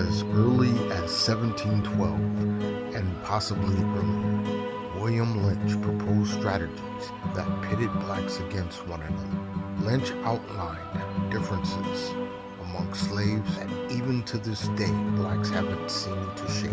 as early as 1712 and possibly earlier, William Lynch proposed strategies that pitted blacks against one another. Lynch outlined differences among slaves that even to this day blacks haven't seemed to shake.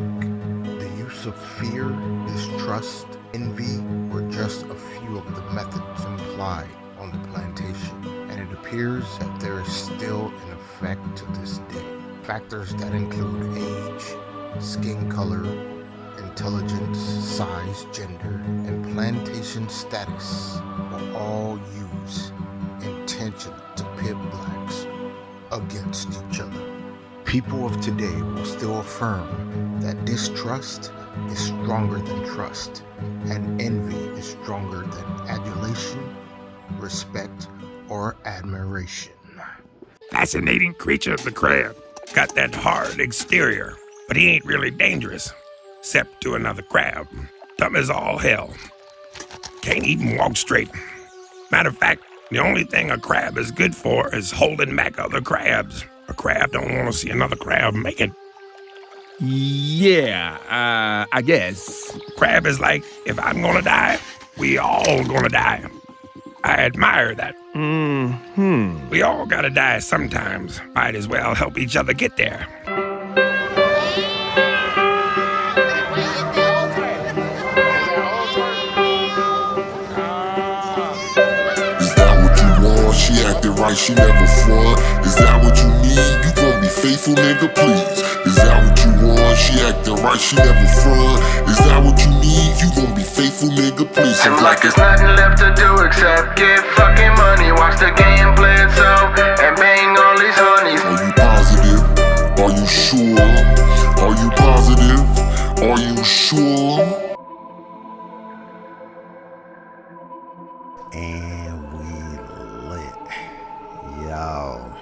The use of fear, distrust, envy were just a few of the methods employed on the plantation, and it appears that there is still in effect to this day. Factors that include age, skin color, intelligence, size, gender, and plantation status were all used intentionally to pit blacks against each other. People of today will still affirm that distrust is stronger than trust, and envy is stronger than adulation, respect, or admiration. Fascinating creature, the crab. Got that hard exterior, but he ain't really dangerous. Except to another crab. Dumb as all hell. Can't even walk straight. Matter of fact, the only thing a crab is good for is holding back other crabs. A crab don't want to see another crab make it. Yeah, I guess. Crab is like, if I'm gonna die, we all gonna die. I admire that. We all gotta die sometimes. Might as well help each other get there. She acted right, she never front. Is that what you need? You gon' be faithful, nigga, please. Is that what you want? She acted right, she never front. Is that what you need? You gon' be faithful, nigga, please. Seems like there's nothing left to do except get fucking money, watch the game play itself, and bang all these honeys. Are you positive? Are you sure? Are you positive? Are you sure? And we lit. Yo.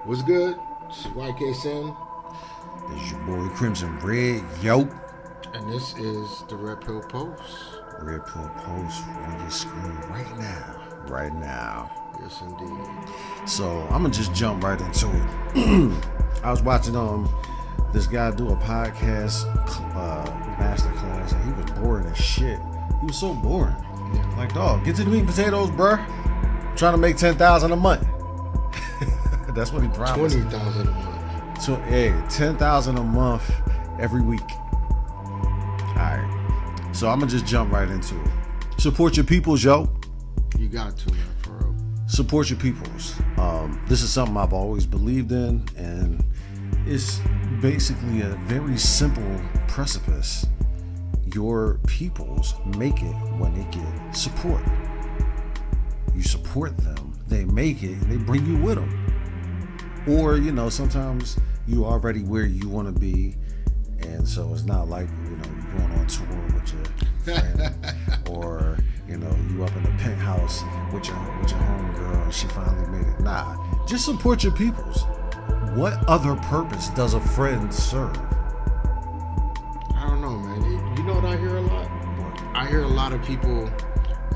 What's good? It's YK Sim. This is your boy Crimson Red. Yo. And this is the Red Pill Post. Red Pill Post on your screen right now. Right now. Yes, indeed. So I'm gonna just jump right into it. I was watching this guy do a podcast masterclass, and he was boring as shit. He was so boring. Yeah. Like, dog, get to the meat and potatoes, bruh. I'm trying to make $10,000 a month. That's what he promised. $20,000 a month. So, hey, $10,000 a month every week. Alright. So I'm gonna just jump right into it. Support your peoples, yo. You got to, man, for real. Support your peoples. This is something I've always believed in, and it's basically a very simple precipice. Your peoples make it when they get support. You support them, they make it, and they bring you with them. Or, sometimes you already where you want to be, and so it's not like, you're going on tour with your friend, or, you up in the penthouse with your homegirl and she finally made it. Nah, just support your peoples. What other purpose does a friend serve? I don't know, man. You know what I hear a lot? I hear a lot of people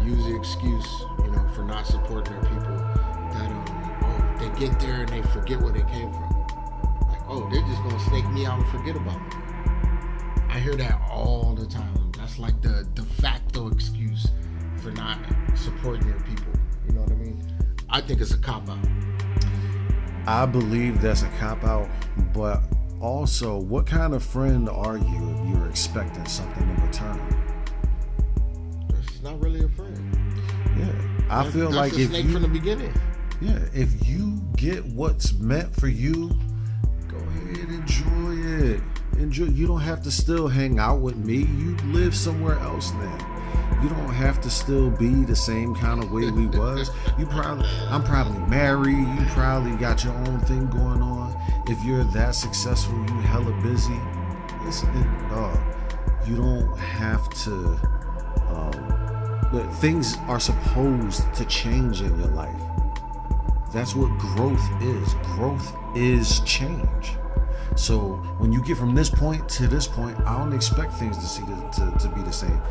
use the excuse, for not supporting their people, that they get there and they forget where they came from. Like, they're just gonna snake me out and forget about me. I hear that all the time. That's like the de facto excuse for not supporting your people. You know what I mean? I think it's a cop-out. I believe that's a cop-out, but also, what kind of friend are you if you're expecting something in return? That's not really a friend. Yeah, I feel like if snake from the beginning. Yeah, if you get what's meant for you, go ahead, enjoy it. Enjoy. You don't have to still hang out with me. You live somewhere else now. You don't have to still be the same kind of way we was. I'm probably married. You probably got your own thing going on. If you're that successful, you hella busy. Listen, dog, you don't have to. Things are supposed to change in your life. That's what growth is. Growth is change. So when you get from this point to this point, I don't expect things to be the same.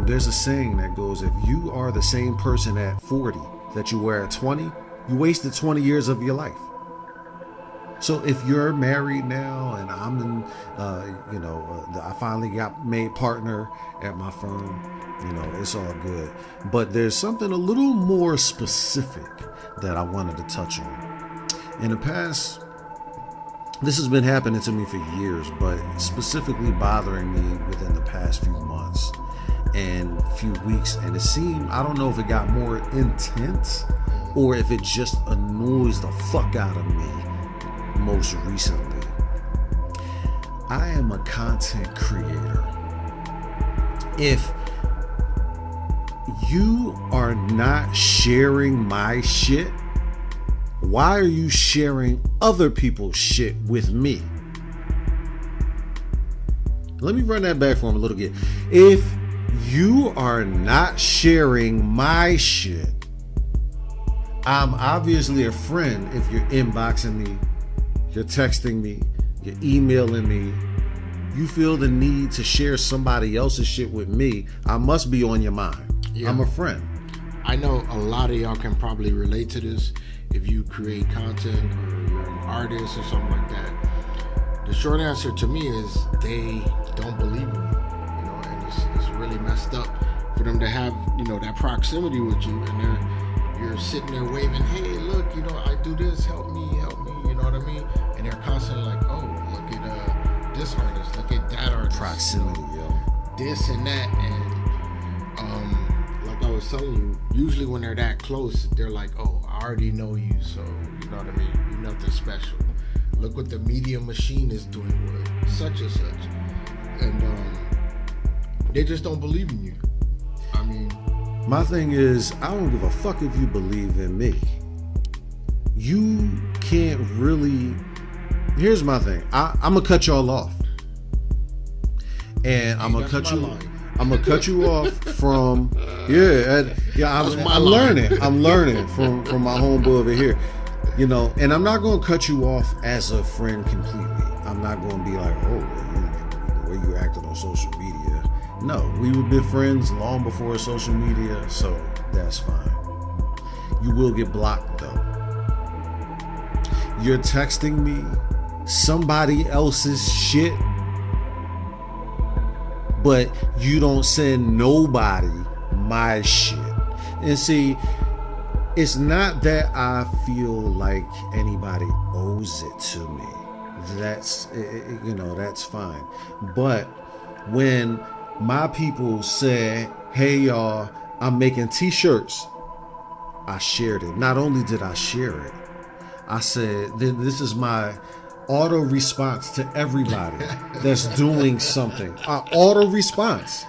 There's a saying that goes, if you are the same person at 40 that you were at 20, you wasted 20 years of your life. So if you're married now and I'm in, I finally got made partner at my firm, it's all good. But there's something a little more specific that I wanted to touch on. In the past, this has been happening to me for years, but specifically bothering me within the past few months and few weeks. And it seemed, I don't know if it got more intense or if it just annoys the fuck out of me most recently. I am a content creator. If you are not sharing my shit, why are you sharing other people's shit with me? Let me run that back for him a little bit. If you are not sharing my shit, I'm obviously a friend if you're inboxing me, you're texting me, you're emailing me. You feel the need to share somebody else's shit with me, I must be on your mind. Yeah. I'm a friend. I know a lot of y'all can probably relate to this if you create content or you're an artist or something like that. The short answer to me is they don't believe me, and it's really messed up for them to have, that proximity with you, and you're sitting there waving, hey, look, I do this, help me, you know what I mean? And they're constantly like, oh, look at this artist, look at that artist. Proximity, this and that, and like I was telling you, usually when they're that close, they're like, oh, I already know you, so you know what I mean? You're nothing special. Look what the media machine is doing with such and such. And they just don't believe in you. I mean, my thing is, I don't give a fuck if you believe in me. You can't really. Here's my thing. I'm gonna cut y'all off, and I'm gonna cut you off from. I'm learning. I'm learning from my homeboy over here. And I'm not gonna cut you off as a friend completely. I'm not gonna be like, oh, the way you acted on social media. No, we would be friends long before social media, so that's fine. You will get blocked though. You're texting me somebody else's shit, but you don't send nobody my shit. And see, it's not that I feel like anybody owes it to me. That's fine. But when my people say, hey y'all, I'm making t-shirts, I shared it. Not only did I share it, I said, this is my auto response to everybody that's doing something. Auto response.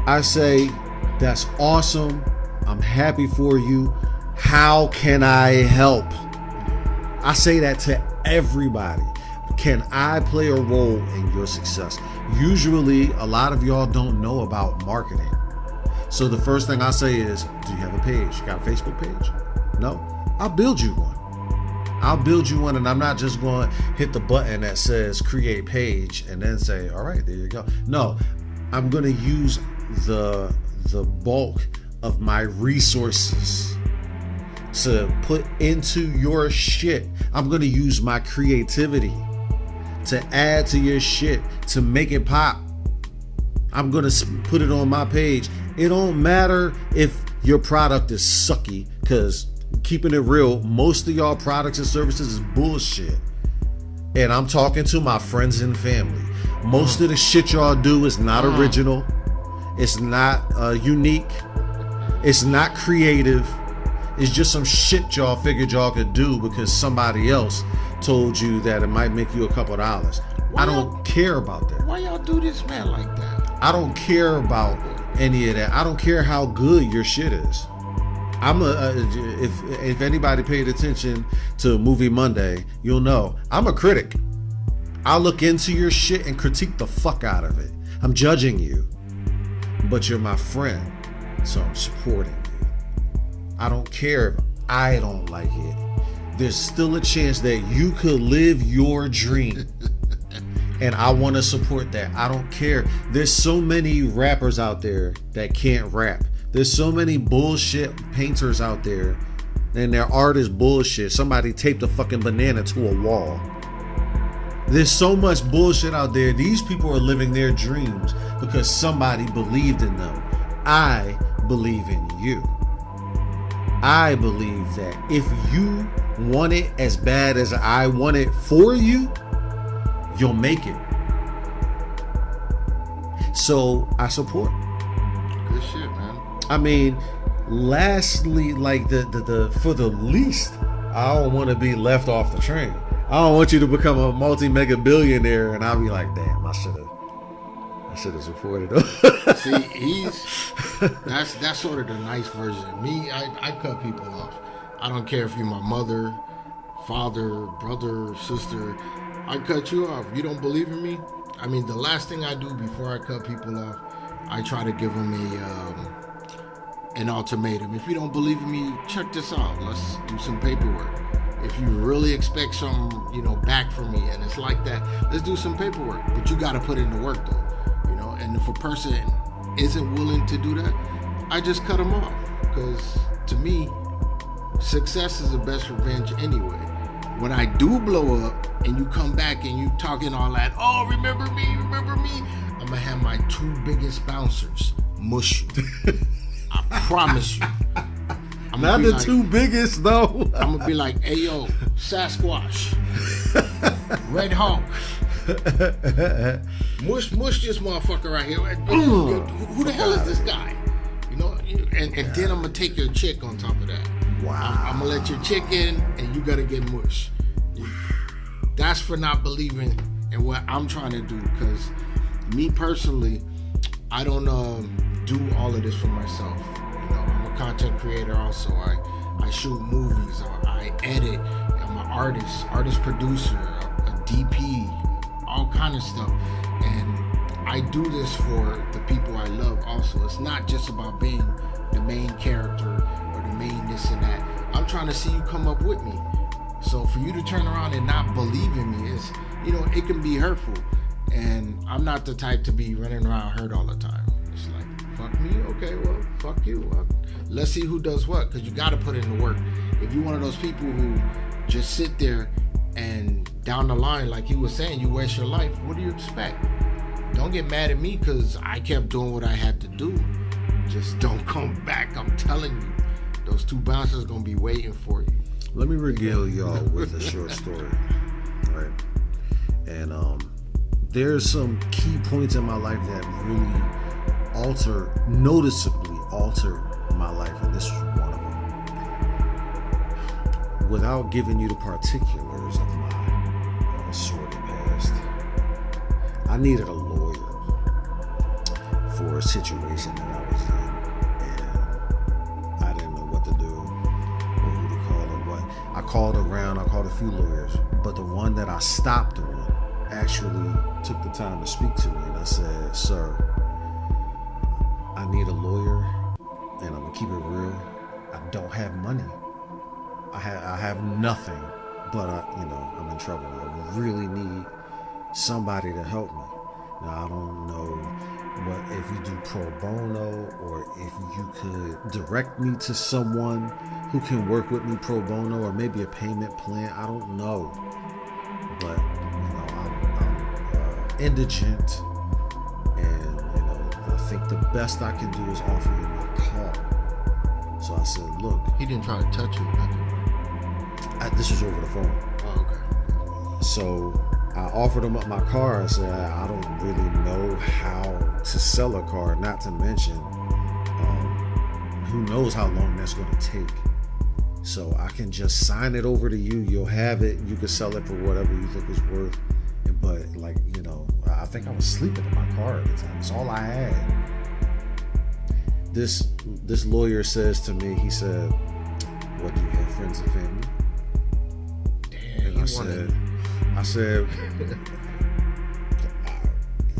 I say, that's awesome. I'm happy for you. How can I help? I say that to everybody. Can I play a role in your success? Usually, a lot of y'all don't know about marketing. So the first thing I say is, do you have a page? You got a Facebook page? No? I'll build you one. And I'm not just going to hit the button that says create page and then say, all right, there you go. No, I'm going to use the bulk of my resources to put into your shit. I'm going to use my creativity to add to your shit, to make it pop. I'm going to put it on my page. It don't matter if your product is sucky, because keeping it real, most of y'all products and services is bullshit. And I'm talking to my friends and family. Most of the shit y'all do is not original. It's not unique. It's not creative. It's just some shit y'all figured y'all could do because somebody else told you that it might make you a couple of dollars. I don't care about that. Why y'all do this, man, like that? I don't care about any of that. I don't care how good your shit is. If anybody paid attention to Movie Monday, you'll know I'm a critic. I'll look into your shit and critique the fuck out of it. I'm judging you, but you're my friend, so I'm supporting you. I don't care if I don't like it. There's still a chance that you could live your dream. And I want to support that. I don't care. There's so many rappers out there that can't rap. There's so many bullshit painters out there and their art is bullshit. Somebody taped a fucking banana to a wall. There's so much bullshit out there. These people are living their dreams because somebody believed in them. I believe in you. I believe that if you want it as bad as I want it for you, you'll make it. So I support. Good shit, man. I mean, lastly, like the for the least, I don't want to be left off the train. I don't want you to become a multi-mega billionaire and I'll be like, damn, I should have supported him. See, that's sort of the nice version. Me, I cut people off. I don't care if you're my mother, father, brother, sister. I cut you off. You don't believe in me? I mean, the last thing I do before I cut people off, I try to give them an ultimatum. If you don't believe in me, check this out. Let's do some paperwork. If you really expect something, back from me, and it's like that, let's do some paperwork. But you got to put in the work, though. And if a person isn't willing to do that, I just cut them off. Because to me, success is the best revenge anyway. When I do blow up and you come back and you talking all that, oh, remember me, I'm going to have my 2 biggest bouncers mush you. I promise you. Not the 2 biggest, though. I'm going to be like, hey, yo, Sasquatch, Red Hawk, mush this motherfucker right here. Who the hell is this guy? And then I'm going to take your chick on top of that. Wow. I'm going to let your chick in and you got to get mushed. That's for not believing in what I'm trying to do. Because me personally, I don't do all of this for myself. I'm a content creator also. I shoot movies. I edit. I'm an artist producer, a DP, all kind of stuff. And I do this for the people I love also. It's not just about being the main character or the main this and that. I'm trying to see you come up with me. So for you to turn around and not believe in me is, it can be hurtful. And I'm not the type to be running around hurt all the time. It's like, fuck me? Okay, well, fuck you. Let's see who does what, because you got to put in the work. If you're one of those people who just sit there and down the line, like you were saying, you waste your life, what do you expect? Don't get mad at me because I kept doing what I had to do. Just don't come back. I'm telling you, those 2 bouncers going to be waiting for you. Let me regale y'all with a short story, right? And there's some key points in my life that really noticeably altered my life, and this was one of them. Without giving you the particulars of my sordid past, I needed a lawyer for a situation that I was in. I called around, I called a few lawyers, but the one that I stopped on actually took the time to speak to me, and I said, sir, I need a lawyer, and I'm gonna keep it real. I don't have money. I have nothing, but I'm in trouble. I really need somebody to help me. Now, I don't know if you do pro bono or if you could direct me to someone who can work with me pro bono or maybe a payment plan. I don't know. But, I'm indigent, and, I think the best I can do is offer you my car. So I said, look. He didn't try to touch you or nothing. This was over the phone. Oh, okay. So I offered him up my car. I said, I don't really know how to sell a car, not to mention, who knows how long that's going to take. So I can just sign it over to you. You'll have it. You can sell it for whatever you think it's worth. But I think I was sleeping in my car at the time. It's all I had. This lawyer says to me, he said, what, do you have friends and family? Damn, and I said,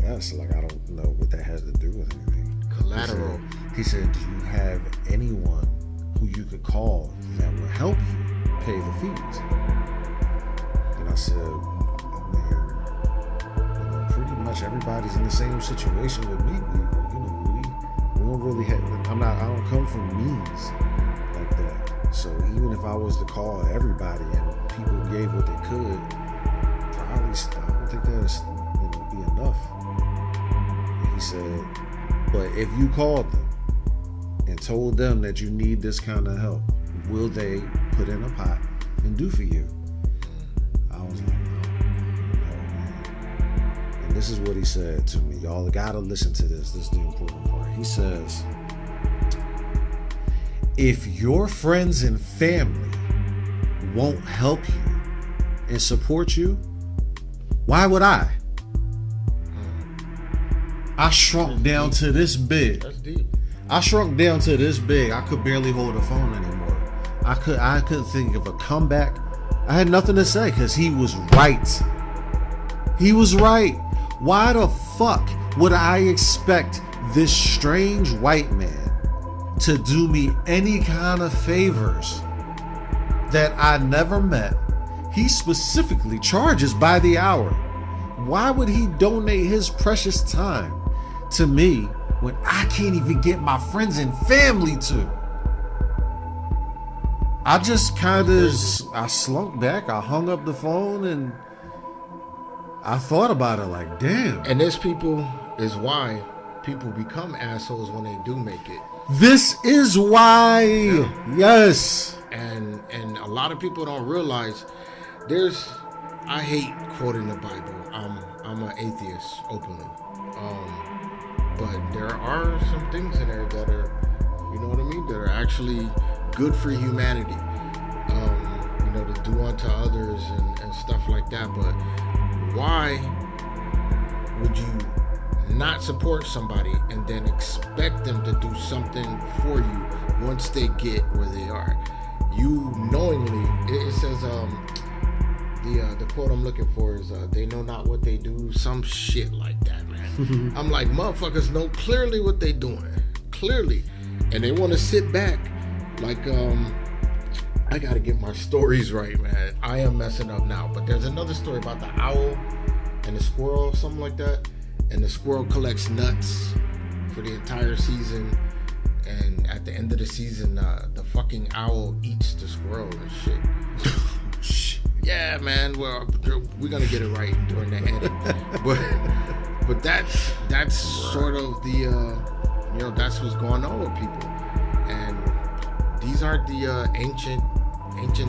yes, I don't know what that has to do with anything. Collateral. He said, do you have anyone who you could call that will help you pay the fees? And I said, pretty much everybody's in the same situation with me. We don't really have, I don't come from means like that. So even if I was to call everybody and people gave what they could, probably I don't think that'd be enough. And he said, but if you called them and told them that you need this kind of help, will they put in a pot and do for you? I was like, no, man. And this is what he said to me. Y'all gotta listen to this. This is the important part. He says, if your friends and family won't help you and support you, why would I? I shrunk down to this big. That's deep. I shrunk down to this big. I could barely hold a phone anymore. I couldn't think of a comeback. I had nothing to say because he was right. He was right. Why the fuck would I expect this strange white man to do me any kind of favors that I never met? He specifically charges by the hour. Why would he donate his precious time to me when I can't even get my friends and family to? I just I slunk back, I hung up the phone, and I thought about it like, damn. And this is why people become assholes when they do make it. This is why. Yeah. Yes. And a lot of people don't realize I hate quoting the Bible. I'm an atheist openly. But there are some things in there that are, you know what I mean, that are actually good for humanity. To do unto others and stuff like that. But why would you not support somebody and then expect them to do something for you once they get where they are? You knowingly, it says, the quote I'm looking for is, they know not what they do, some shit like that, man. I'm like, motherfuckers know clearly what they doing. Clearly. And they want to sit back like, I gotta get my stories right, man. I am messing up now. But there's another story about the owl and the squirrel, something like that. And the squirrel collects nuts for the entire season. And at the end of the season, the fucking owl eats the squirrel and shit. Yeah, man. Well, we're gonna get it right during the edit. But that's sort of the that's what's going on with people. And these aren't the ancient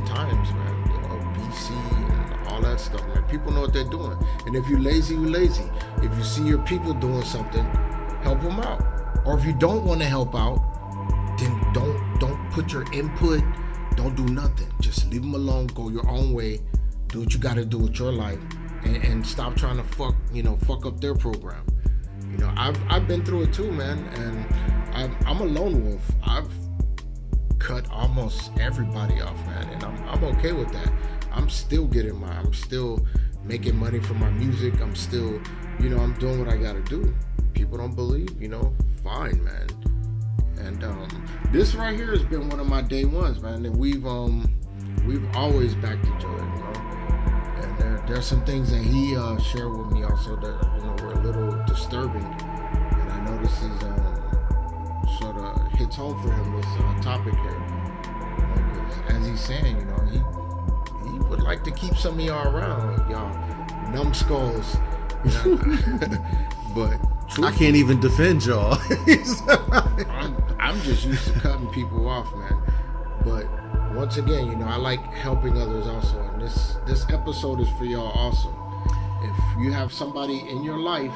times, man. BC and all that stuff, man. People know what they're doing. And if you're lazy, you're lazy. If you see your people doing something, help them out. Or if you don't want to help out, then don't put your input. Don't do nothing. Just leave them alone. Go your own way. Do what you got to do with your life, and stop trying to fuck up their program. I've been through it too, man. And I'm a lone wolf. I've cut almost everybody off, man, and I'm okay with that. I'm still I'm still making money from my music. I'm still, I'm doing what I gotta do. People don't believe, fine, man. And this right here has been one of my day ones, man. And we've always backed each other, And there's some things that he shared with me also that were a little disturbing, and I know this is sort of hits home for him, this topic here. As he's saying, he would like to keep some of y'all around, y'all numbskulls. But I can't even defend y'all. I'm just used to cutting people off, man. But once again, I like helping others also, and this episode is for y'all also. If you have somebody in your life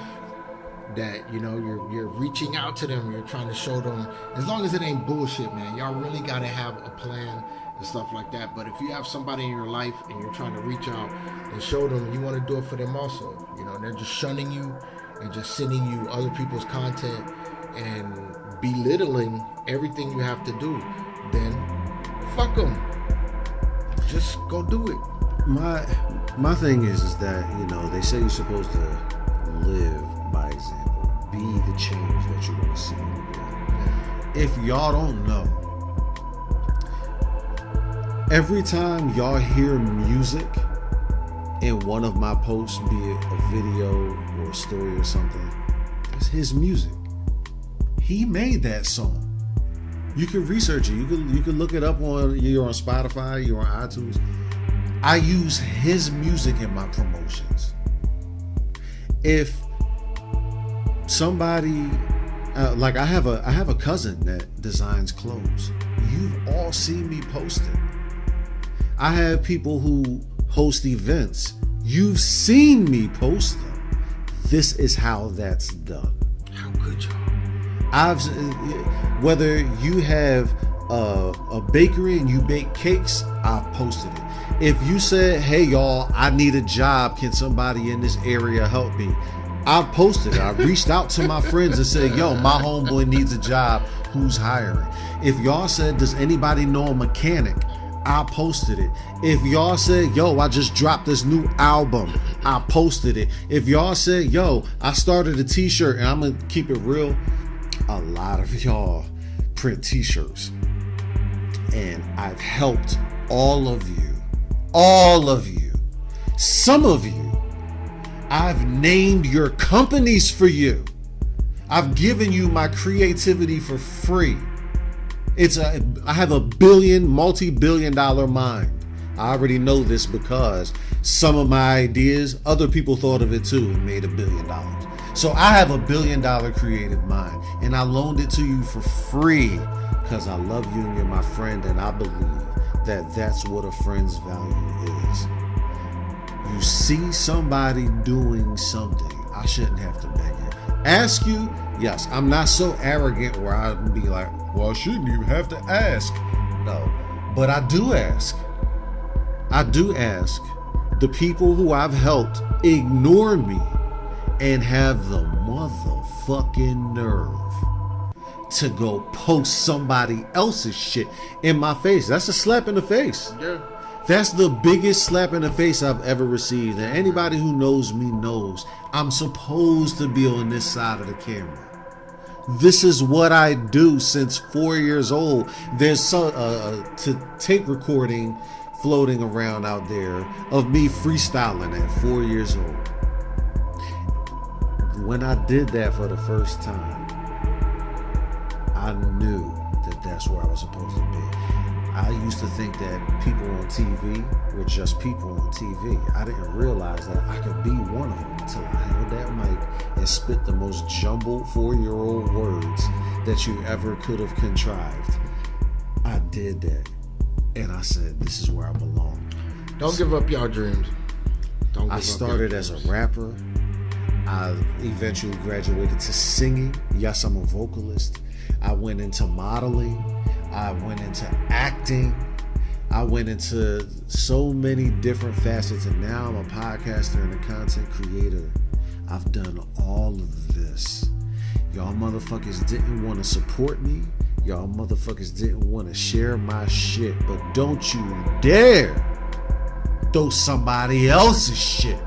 that you're reaching out to them, you're trying to show them, as long as it ain't bullshit, man, y'all really gotta have a plan and stuff like that. But if you have somebody in your life and you're trying to reach out and show them, you want to do it for them also, and they're just shunning you and just sending you other people's content and belittling everything you have to do, then fuck them. Just go do it. My thing is that they say you're supposed to live by example, be the change that you want to see in the world. If y'all don't know, every time y'all hear music in one of my posts, be it a video or a story or something, that's his music. He made that song. You can research it. You can look it up on. You're on Spotify. You're on iTunes. I use his music in my promotions. If somebody like I have a cousin that designs clothes. You've all seen me post it. I have people who host events. You've seen me post them. This is how that's done. How could y'all? Whether you have a bakery and you bake cakes, I've posted it. If you said, hey y'all, I need a job, can somebody in this area help me? I've posted it. I reached out to my friends and said, yo, my homeboy needs a job, who's hiring? If y'all said, does anybody know a mechanic? I posted it. If y'all said, yo, I just dropped this new album, I posted it. If y'all said, yo, I started a t-shirt, and I'm gonna keep it real, a lot of y'all print t-shirts, and I've helped all of you, some of you. I've named your companies for you. I've given you my creativity for free. I have a multi-billion-dollar mind. I already know this because some of my ideas, other people thought of it too and made $1 billion. So I have $1 billion creative mind, and I loaned it to you for free because I love you and you're my friend, and I believe that that's what a friend's value is. You see somebody doing something, I shouldn't have to beg you. Ask you, yes, I'm not so arrogant where I'd be like, well, I shouldn't even have to ask. No, but I do ask. I do ask. The people who I've helped ignore me and have the motherfucking nerve to go post somebody else's shit in my face. That's a slap in the face. Yeah. That's the biggest slap in the face I've ever received. And anybody who knows me knows I'm supposed to be on this side of the camera. This is what I do since 4 years old. There's tape recording floating around out there of me freestyling at 4 years old. When I did that for the first time, I knew that that's where I was supposed to be. I used to think that people on TV were just people on TV. I didn't realize that I could be one of them until I held that mic and spit the most jumbled 4-year-old words that you ever could have contrived. I did that. And I said, this is where I belong. Don't give up y'all dreams. I started as a rapper. I eventually graduated to singing. Yes, I'm a vocalist. I went into modeling. I went into acting. I went into so many different facets, and now I'm a podcaster and a content creator. I've done all of this. Y'all motherfuckers didn't want to support me. Y'all motherfuckers didn't want to share my shit, but don't you dare throw somebody else's shit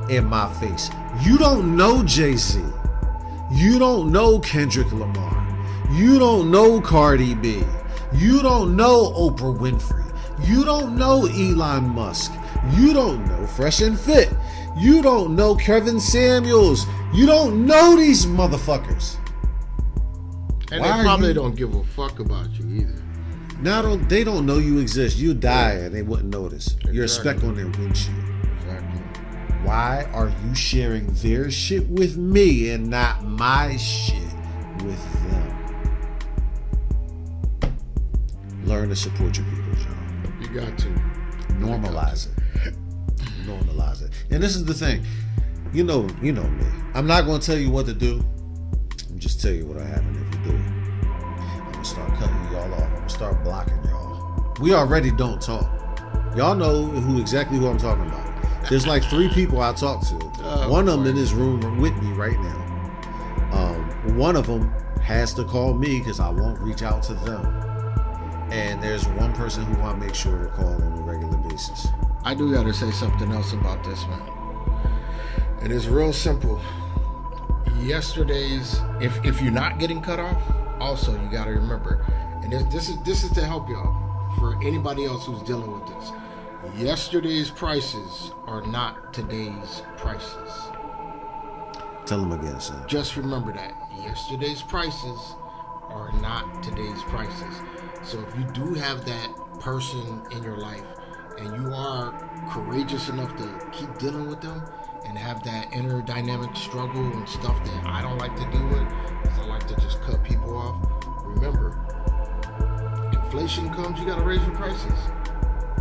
in my face. You don't know Jay-Z. You don't know Kendrick Lamar. You don't know Cardi B. You don't know Oprah Winfrey. You don't know Elon Musk. You don't know Fresh and Fit. You don't know Kevin Samuels. You don't know these motherfuckers. And they probably don't give a fuck about you either. They don't know you exist. You die and they wouldn't notice. Exactly. You're a speck on their windshield. Exactly. Why are you sharing their shit with me and not my shit with them? Learn to support your people, John. You got to. Normalize it. Normalize it. And this is the thing. You know me. I'm not going to tell you what to do. I'm just tell you what happens if you do it. I'm going to start cutting y'all off. I'm going to start blocking y'all. We already don't talk. Y'all know exactly who I'm talking about. There's like 3 people I talk to. One of them in this room with me right now. One of them has to call me because I won't reach out to them. And there's one person who I make sure to call on a regular basis. I do gotta say something else about this, man. And it's real simple. Yesterday's, if you're not getting cut off, also you gotta remember, and this is to help y'all, for anybody else who's dealing with this. Yesterday's prices are not today's prices. Tell them again, son. Just remember that. Yesterday's prices are not today's prices. So if you do have that person in your life and you are courageous enough to keep dealing with them and have that inner dynamic struggle and stuff that I don't like to deal with, because I like to just cut people off, remember, inflation comes, you gotta raise your prices.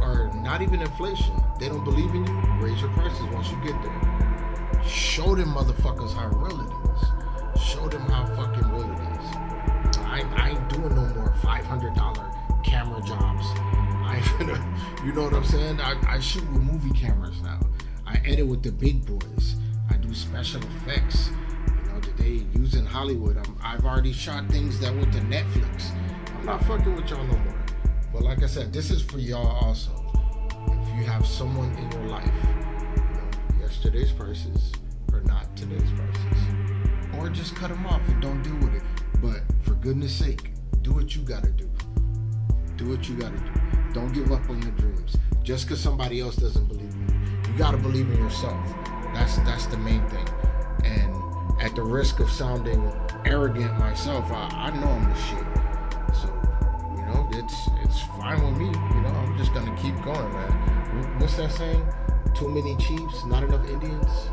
Or not even inflation. They don't believe in you, raise your prices once you get there. Show them motherfuckers how real it is. Show them how fucking real it is. I ain't doing no more $500 camera jobs. I ain't gonna, you know what I'm saying? I shoot with movie cameras now. I edit with the big boys. I do special effects. You know, today using Hollywood. I've already shot things that went to Netflix. I'm not fucking with y'all no more. But like I said, this is for y'all also. If you have someone in your life, you know, yesterday's prices are not today's prices. Or just cut them off and don't deal with it. But for goodness sake, do what you gotta do. Do what you gotta do. Don't give up on your dreams. Just because somebody else doesn't believe in you. You gotta believe in yourself. That's the main thing. And at the risk of sounding arrogant myself, I know I'm the shit. So, you know, it's fine with me. You know, I'm just gonna keep going, man. What's that saying? Too many chiefs, not enough Indians.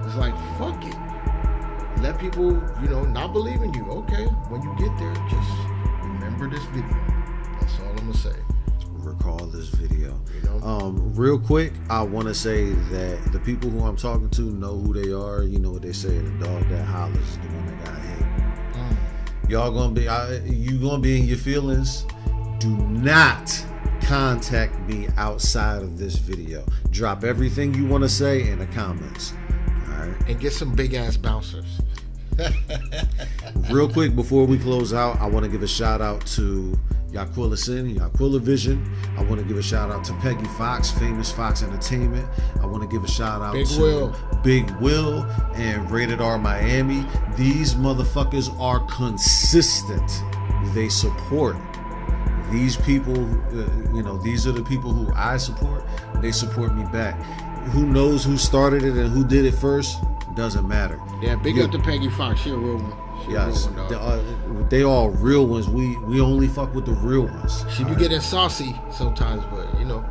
It's like, fuck it. Let people, you know, not believe in you. Okay, when you get there, just remember this video. That's all I'm gonna say. Recall this video. You know? Real quick, I want to say that the people who I'm talking to know who they are. You know what they say: the dog that hollers is the one that got hit. Y'all gonna be, you gonna be in your feelings. Do not contact me outside of this video. Drop everything you want to say in the comments. All right. And get some big ass bouncers. Real quick before we close out, I want to give a shout out to Yaquilla Sin, Yaquilla Vision. I want to give a shout out to Peggy Fox, Famous Fox Entertainment. I want to give a shout out to Big Will and Rated R Miami. These motherfuckers are consistent. They support. These people, you know, these are the people who I support. They support me back. Who knows who started it and who did it first? Doesn't matter. Yeah, big up to Peggy Fox. She a real one. Yes, they all real ones. We only fuck with the real ones. She be getting saucy sometimes, but you know,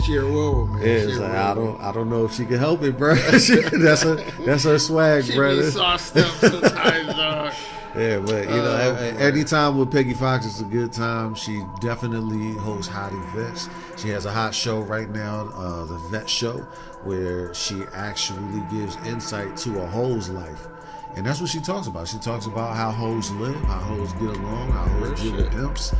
she a real one, man. Yeah, it's like, I don't know if she can help it, bro. that's her swag, she brother. She be sauced up sometimes, dog. Yeah, but you know, any time with Peggy Fox is a good time. She definitely hosts Hot Events. She has a hot show right now, the Vet Show, where she actually gives insight to a hoe's life. And that's what she talks about. She talks about how hoes live, how hoes get along, how hoes deal with pimps.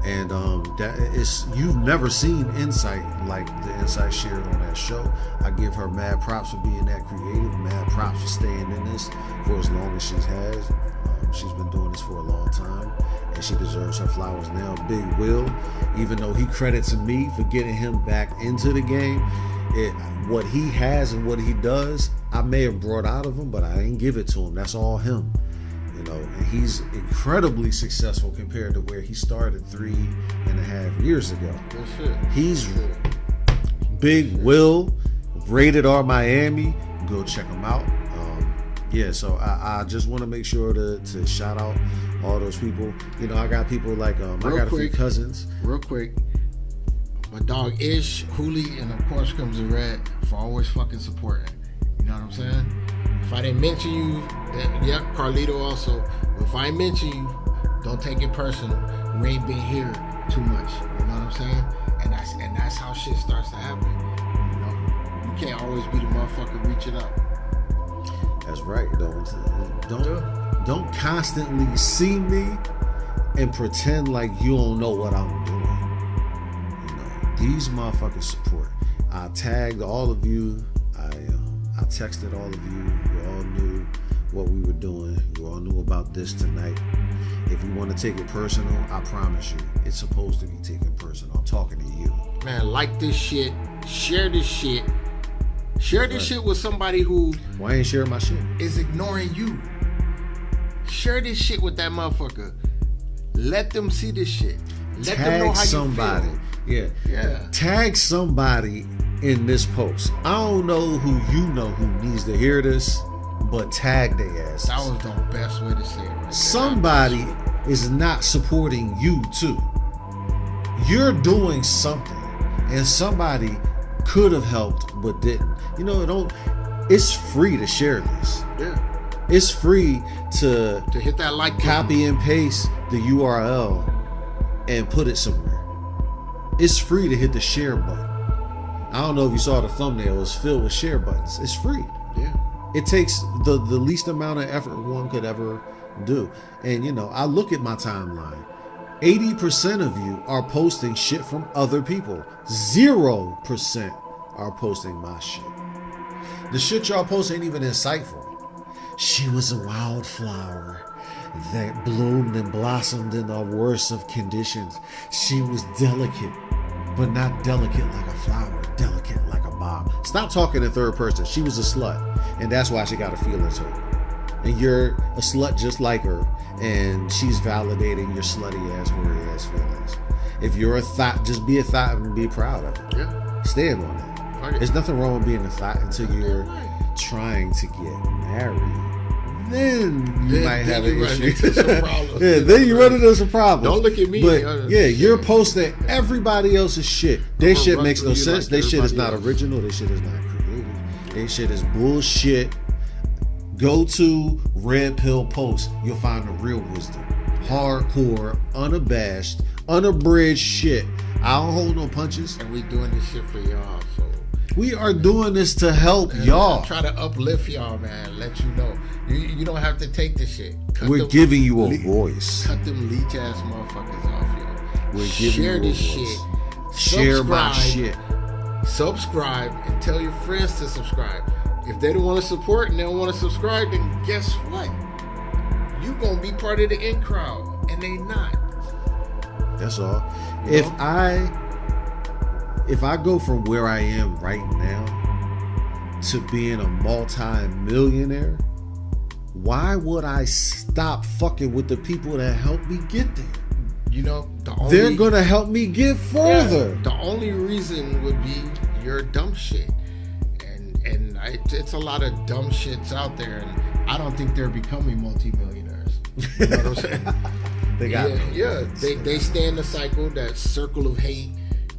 And that is, you've never seen insight like the insight shared on that show. I give her mad props for being that creative, mad props for staying in this for as long as she has. She's been doing this for a long time, and she deserves her flowers now. Big Will, even though he credits me for getting him back into the game, what he has and what he does, I may have brought out of him, but I didn't give it to him. That's all him. You know, and he's incredibly successful compared to where he started 3.5 years ago. He's Big Will, Rated R Miami. Go check him out. Yeah, so I just want to make sure to shout out all those people. You know, I got people like I got a few cousins. Real quick, my dog Ish, Hooli, and of course comes the Red for always fucking supporting. You know what I'm saying? If I didn't mention you, then, yep, Carlito also. But if I ain't mention you, don't take it personal. We ain't been here too much. You know what I'm saying? And that's how shit starts to happen. You know, you can't always be the motherfucker reaching up. That's right. Don't constantly see me and pretend like you don't know what I'm doing. You know, these motherfuckers support. I tagged all of you. I texted all of you. You all knew what we were doing. You all knew about this tonight. If you want to take it personal, I promise you, it's supposed to be taken personal. I'm talking to you. Man, like this shit. Share this shit. Share this shit with somebody who... Why ain't share my shit? ...is ignoring you. Share this shit with that motherfucker. Let them see this shit. Let them know how somebody. You feel. Yeah. Tag somebody in this post. I don't know who you know who needs to hear this, but tag their asses. That was the best way to say it. Right there. Somebody is not supporting you too. You're doing something, and somebody could have helped but didn't. You know, it's free to share this. Yeah. It's free to hit that like button. copy and paste the URL and put it somewhere. It's free to hit the share button. I don't know if you saw the thumbnail, it's filled with share buttons. It's free. Yeah. It takes the least amount of effort one could ever do. And you know, I look at my timeline. 80% of you are posting shit from other people. 0% are posting my shit. The shit y'all post ain't even insightful. She was a wildflower that bloomed and blossomed in the worst of conditions. She was delicate, but not delicate like a flower, delicate like a bomb. Stop talking in third person. She was a slut, and that's why she got her feelings hurt. And you're a slut just like her, and she's validating your slutty ass, hoary ass feelings. If you're a thought, just be a thought and be proud of it. Yeah. Stand on it. There's nothing wrong with being a thought until you're trying to get married. Then you might have an issue. Yeah, then you run into some problems. Don't look at me. But yeah, you're posting everybody else's shit. Their shit makes no sense. Their shit is not original. Their shit is not creative. Their shit is bullshit. Go to Red Pill Post. You'll find the real wisdom. Hardcore, unabashed, unabridged shit. I don't hold no punches. And we doing this shit for y'all. So we are doing this to help y'all. Try to uplift y'all, man. Let you know. You don't have to take this shit. We're giving you a voice. Cut them leech ass motherfuckers off, yo. We're giving Share you a this voice. shit. Share my shit. Subscribe and tell your friends to subscribe. If they don't want to support and they don't want to subscribe, then guess what? You gonna be part of the in crowd, and they not. That's all. You If know? I go from where I am right now to being a multi-millionaire, why would I stop fucking with the people that helped me get there? You know, they're gonna help me get further. Yeah, the only reason would be your dumb shit, and it's a lot of dumb shits out there, and I don't think they're becoming multimillionaires. You know what I'm saying? They got they stay in the cycle, that circle of hate.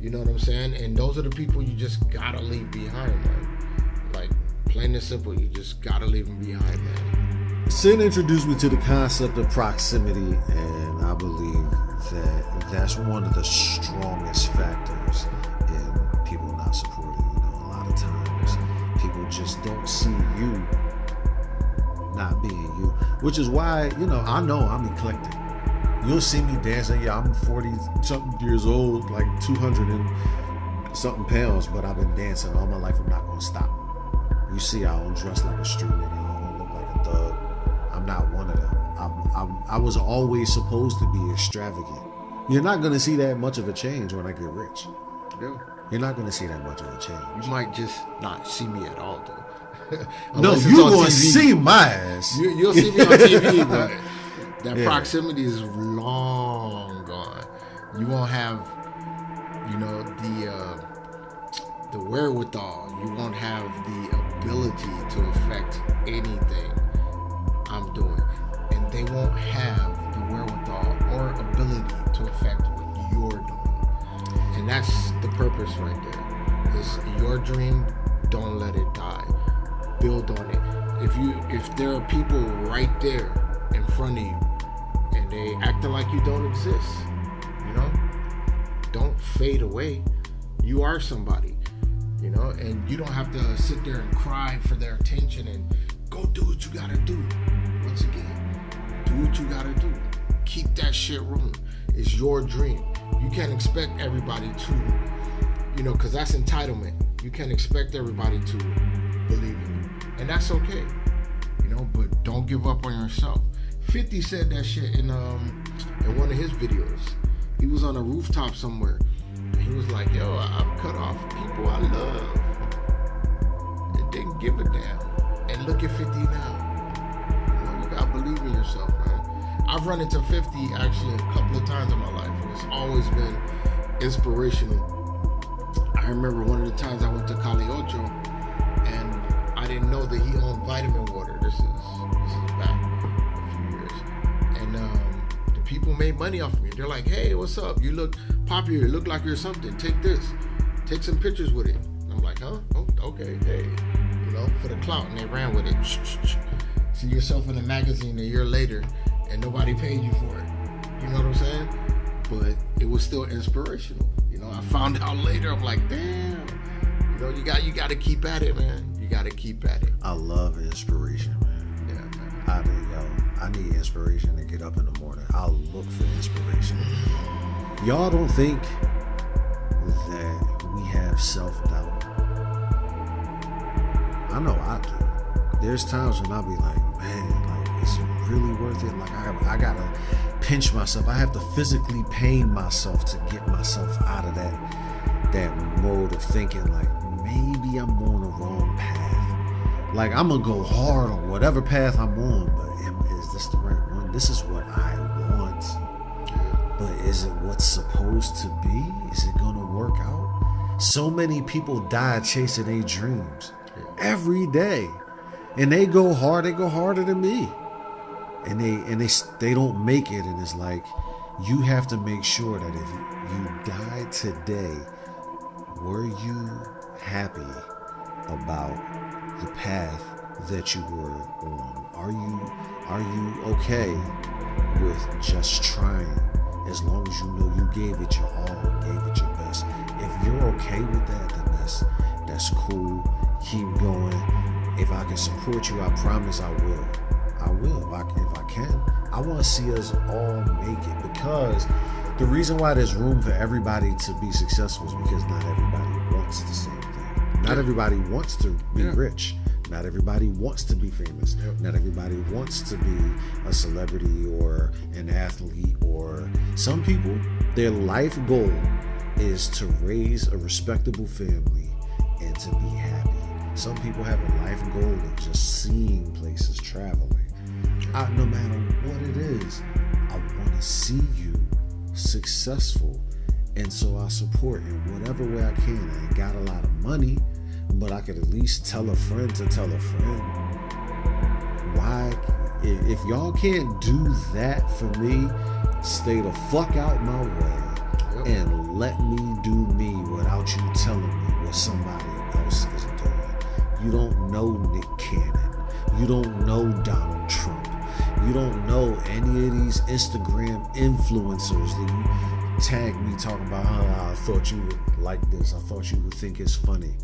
You know what I'm saying? And those are the people you just gotta leave behind, man. Like plain and simple, you just gotta leave them behind, man. Sin introduced me to the concept of proximity, and I believe that that's one of the strongest factors in people not supporting. You know, a lot of times people just don't see you not being you, which is why, you know I'm eclectic. You'll see me dancing. Yeah, I'm 40-something years old, like 200 and something pounds, but I've been dancing all my life. I'm not gonna stop. You see, I don't dress like a street nigga. I don't look like a thug. I'm not one of them. I was always supposed to be extravagant. You're not gonna see that much of a change when I get rich. Yeah. You're not gonna see that much of a change. You might just not see me at all, though. No, you're gonna see my ass. You'll see me on TV, but that proximity is long gone. You won't have, the wherewithal. You won't have the ability to affect anything I'm doing, and they won't have the wherewithal or ability to affect what you're doing. And that's the purpose right there. It's your dream. Don't let it die. Build on it. If there are people right there in front of you and they acting like you don't exist, don't fade away. You are somebody, and you don't have to sit there and cry for their attention and go do what you gotta do. Once again, do what you gotta do. Keep that shit rolling. It's your dream. You can't expect everybody to, because that's entitlement. You can't expect everybody to believe in you, and that's okay, but don't give up on yourself. 50 said that shit in one of his videos. He was on a rooftop somewhere, and he was like, yo, I've cut off people I love and didn't give a damn, and look at 50 now. You gotta believe in yourself, man. I've run into 50 actually a couple of times in my life, and it's always been inspirational. I remember one of the times I went to Cali Ocho, and I didn't know know that he owned Vitamin Water. This is back a few years, and the people made money off of me. They're like, "Hey, what's up? You look popular. You look like you're something. Take this. Take some pictures with it." And I'm like, "Huh? Oh, okay. Hey, you know, for the clout." And they ran with it. See yourself in a magazine a year later, and nobody paid you for it. You know what I'm saying? But it was still inspirational. You know, I found out later. I'm like, damn. You know, you got to keep at it, man. You got to keep at it. I love inspiration, man. Yeah, man. I need inspiration to get up in the morning. I'll look for inspiration. Y'all don't think that we have self-doubt? I know I do. There's times when I'll be like, man, like, is it really worth it? Like, I gotta pinch myself. I have to physically pain myself to get myself out of that mode of thinking like, maybe I'm on the wrong path. Like, I'm gonna go hard on whatever path I'm on, but is this the right one? This is what I want. But is it what's supposed to be? Is it gonna work out? So many people die chasing their dreams every day. And they go hard, they go harder than me. And they don't make it, and it's like, you have to make sure that if you died today, were you happy about the path that you were on? Are you okay with just trying, as long as you know you gave it your all, gave it your best? If you're okay with that, then that's cool. Keep going. If I can support you, I promise I will. I will if I can. I want to see us all make it, because the reason why there's room for everybody to be successful is because not everybody wants the same thing. Not everybody wants to be rich. Not everybody wants to be famous. Not everybody wants to be a celebrity or an athlete, or some people, their life goal is to raise a respectable family and to be happy. Some people have a life goal of just seeing places, traveling. No matter what it is, I want to see you successful. And so I support in whatever way I can. I ain't got a lot of money, but I could at least tell a friend to tell a friend. Why? If y'all can't do that for me, stay the fuck out my way and let me do me without you telling me what somebody else is doing. You don't know Nick Cannon. You don't know Donald Trump. You don't know any of these Instagram influencers that you tag me talking about, I thought you would like this. I thought you would think it's funny.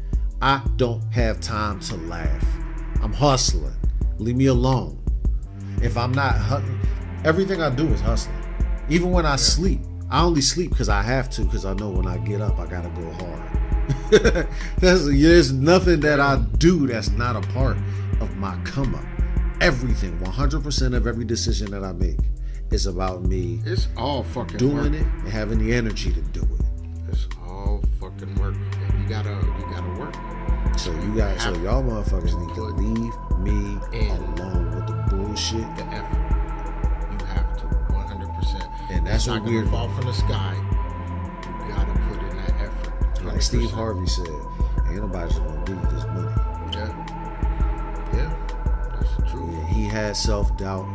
I don't have time to laugh. I'm hustling. Leave me alone. If I'm not hustling, everything I do is hustling. Even when I sleep, I only sleep because I have to, because I know when I get up, I got to go hard. There's nothing that I do that's not a part of my come up. Everything, 100% of every decision that I make is about me. It's all fucking doing work. it and having the energy to do it. It's all fucking work. And you gotta work. So y'all motherfuckers need to leave me alone with the bullshit. The effort. You have to 100%. And that's not what we're gonna fall from the sky. You gotta put in that effort. 100%. Like Steve Harvey said, ain't nobody just gonna give you this money. Yeah, that's the truth. Yeah, he had self-doubt.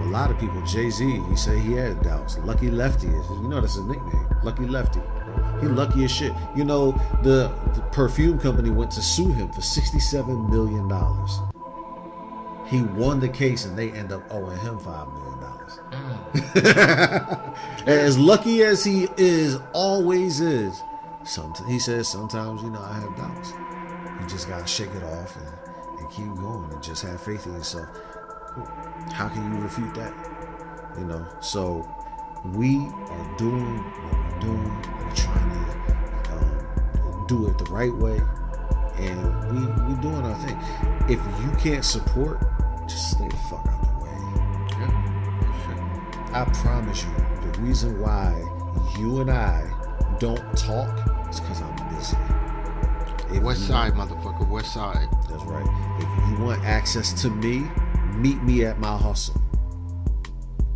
A lot of people, Jay-Z, he said he had doubts. Lucky Lefty is, you know, that's his nickname. Lucky Lefty. He lucky as shit. You know, the perfume company went to sue him for $67 million. He won the case and they end up owing him $5 million. As lucky as he always is, he says sometimes, you know, I have doubts. You just gotta shake it off and keep going and just have faith in yourself. How can you refute that? You know, so we are doing what we're doing. We're trying to do it the right way, and we doing our thing. If you can't support, just stay the fuck out the way. I promise you, the reason why you and I don't talk is because I'm busy. West Side, motherfucker, West Side. That's right. If you want access to me, meet me at my hustle.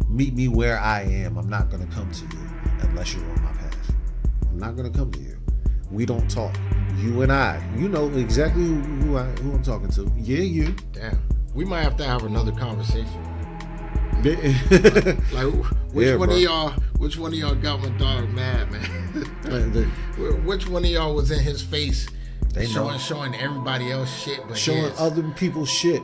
Meet me where I am. I'm not going to come to you unless you're on my path. I'm not going to come to you. We don't talk. You and I. You know exactly who I'm talking to. Yeah, you. Damn. We might have to have another conversation. Like, which one of y'all got my dog mad, man? Which one of y'all was in his face showing everybody else shit, but showing other people shit?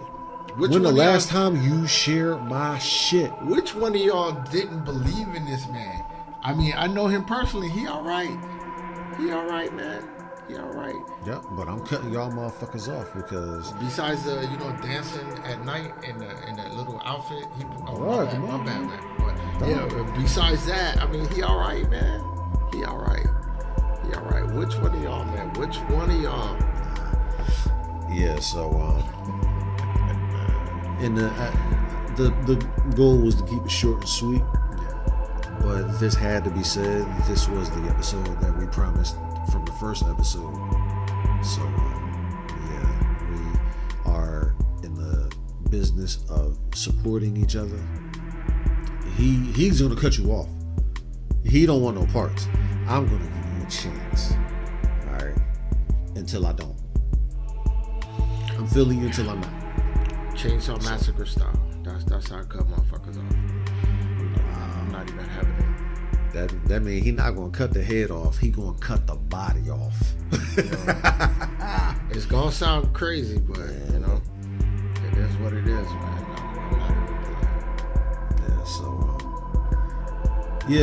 When the last time you shared my shit? Which one of y'all didn't believe in this man? I mean, I know him personally. He all right. He all right, man. He all right. Yep, but I'm cutting y'all motherfuckers off because besides the dancing at night in that little outfit, my bad, man. But besides that, I mean, he all right, man. He all right. He all right. Which one of y'all, man? Which one of y'all? Yeah. So and the goal was to keep it short and sweet. But this had to be said. This was the episode that we promised from the first episode. So, we are in the business of supporting each other. He's gonna cut you off. He don't want no parts. I'm gonna give you a chance. All right, until I don't. I'm feeling you until I'm not. Chainsaw Massacre style. That's how I cut motherfuckers off. I'm not even having it. That means he's not gonna cut the head off. He gonna cut the body off. It's gonna sound crazy, but it is what it is, man. I'm not even playing. Yeah. So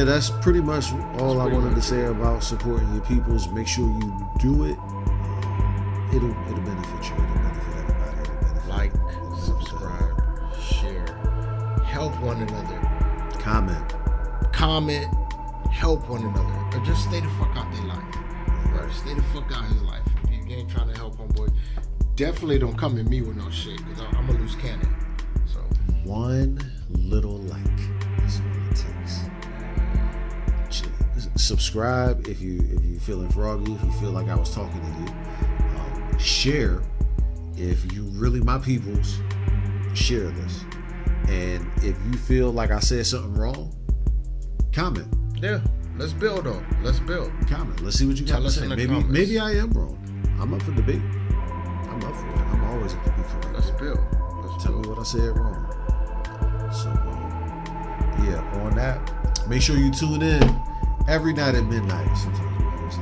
that's pretty much all I wanted to say about supporting your peoples. Make sure you do it. It'll benefit you. It'll benefit everybody. It'll benefit. Like, subscribe, share, help one another. Comment. Help one another, or just stay the fuck out their life. Right? Stay the fuck out his life. If you ain't trying to help homeboy, definitely don't come at me with no shit, because I'm a loose cannon. So one little like is all it takes. Subscribe if you feeling froggy. If you feel like I was talking to you, share if you really my peoples. Share this, and if you feel like I said something wrong, comment. Yeah, let's build on. Let's build. Comment. Let's see what you got to say. Maybe I am wrong. I'm up for debate. I'm up for it. I'm always up to be correct. Let's build. Tell me what I said wrong. So, on that, make sure you tune in every night at midnight. Sometimes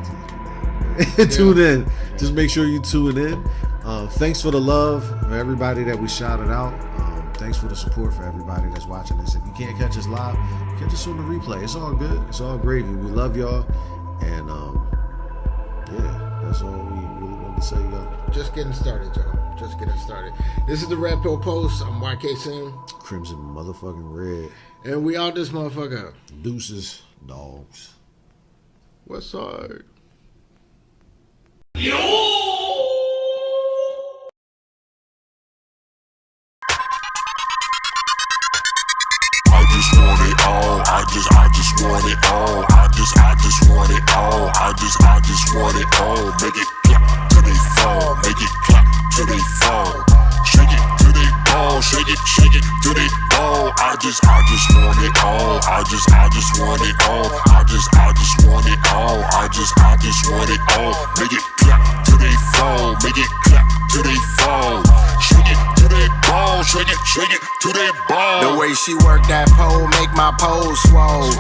tune in. Just make sure you tune in. Thanks for the love for everybody that we shouted out. Thanks for the support for everybody that's watching this. If you can't catch us live, catch us on the replay. It's all good. It's all gravy. We love y'all. And that's all we really wanted to say, y'all. Just getting started, y'all. Just getting started. This is the Red Pill Post. I'm YK Sim. Crimson motherfucking red. And we out this motherfucker. Deuces, dogs. West side. I just want it all. I just want it all. I just want it all. Make it clap till they fall. Make it clap till they fall. Shake it till they ball. Shake it till they ball. I just want it all. I just want it all. I just want it all. I just want it all. Make it clap till they fall. Make it clap till they fall. Shake it till they ball. Shake it till they ball. The way she work that pole make my pole swole.